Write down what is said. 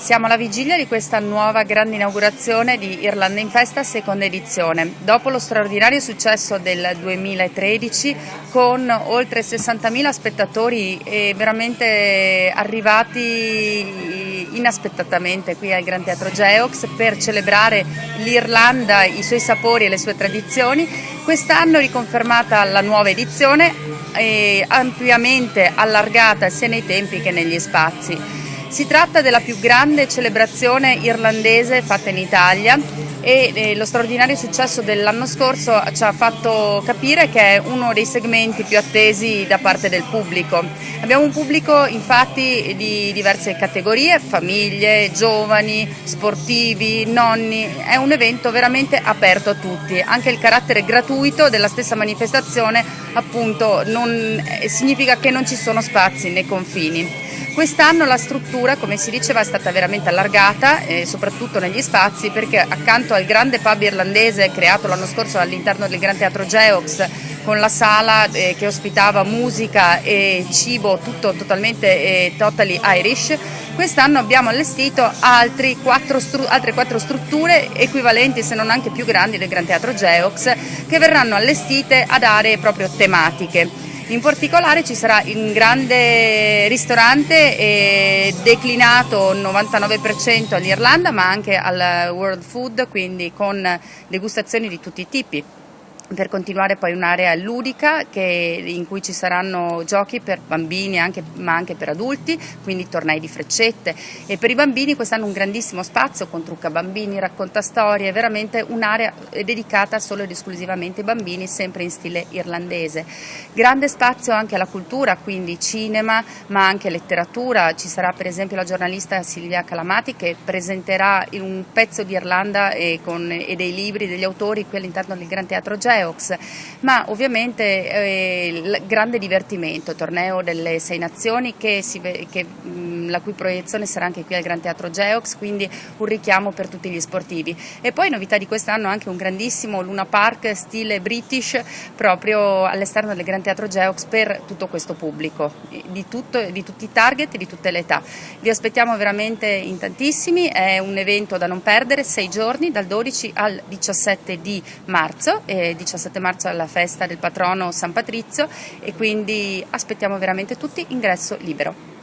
Siamo alla vigilia di questa nuova grande inaugurazione di Irlanda in Festa, seconda edizione. Dopo lo straordinario successo del 2013, con oltre 60.000 spettatori veramente arrivati inaspettatamente qui al Gran Teatro Geox per celebrare l'Irlanda, i suoi sapori e le sue tradizioni, quest'anno riconfermata la nuova edizione ampiamente allargata sia nei tempi che negli spazi. Si tratta della più grande celebrazione irlandese fatta in Italia e lo straordinario successo dell'anno scorso ci ha fatto capire che è uno dei segmenti più attesi da parte del pubblico. Abbiamo un pubblico infatti di diverse categorie, famiglie, giovani, sportivi, nonni, è un evento veramente aperto a tutti. Anche il carattere gratuito della stessa manifestazione appunto significa che non ci sono spazi né confini. Quest'anno la struttura, come si diceva, è stata veramente allargata, soprattutto negli spazi, perché accanto al grande pub irlandese creato l'anno scorso all'interno del Gran Teatro Geox, con la sala che ospitava musica e cibo, tutto totalmente totally Irish, quest'anno abbiamo allestito altre quattro strutture equivalenti, se non anche più grandi, del Gran Teatro Geox, che verranno allestite ad aree proprio tematiche. In particolare ci sarà un grande ristorante declinato 99% all'Irlanda, ma anche al World Food, quindi con degustazioni di tutti i tipi. Per continuare poi un'area ludica in cui ci saranno giochi per bambini ma anche per adulti, quindi tornei di freccette, e per i bambini quest'anno un grandissimo spazio con trucca bambini, racconta storie, veramente un'area dedicata solo ed esclusivamente ai bambini, sempre in stile irlandese. Grande spazio anche alla cultura, quindi cinema ma anche letteratura. Ci sarà per esempio la giornalista Silvia Calamati che presenterà un pezzo di Irlanda e dei libri degli autori qui all'interno del Gran Teatro Geox. Ma ovviamente grande divertimento, torneo delle 6 nazioni la cui proiezione sarà anche qui al Gran Teatro Geox, quindi un richiamo per tutti gli sportivi. E poi novità di quest'anno anche un grandissimo Luna Park stile British proprio all'esterno del Gran Teatro Geox per tutto questo pubblico, di tutti i target e di tutte le età. Vi aspettiamo veramente in tantissimi, è un evento da non perdere, 6 giorni dal 12 al 17 di marzo. 17 marzo alla festa del patrono San Patrizio, e quindi aspettiamo veramente tutti, ingresso libero.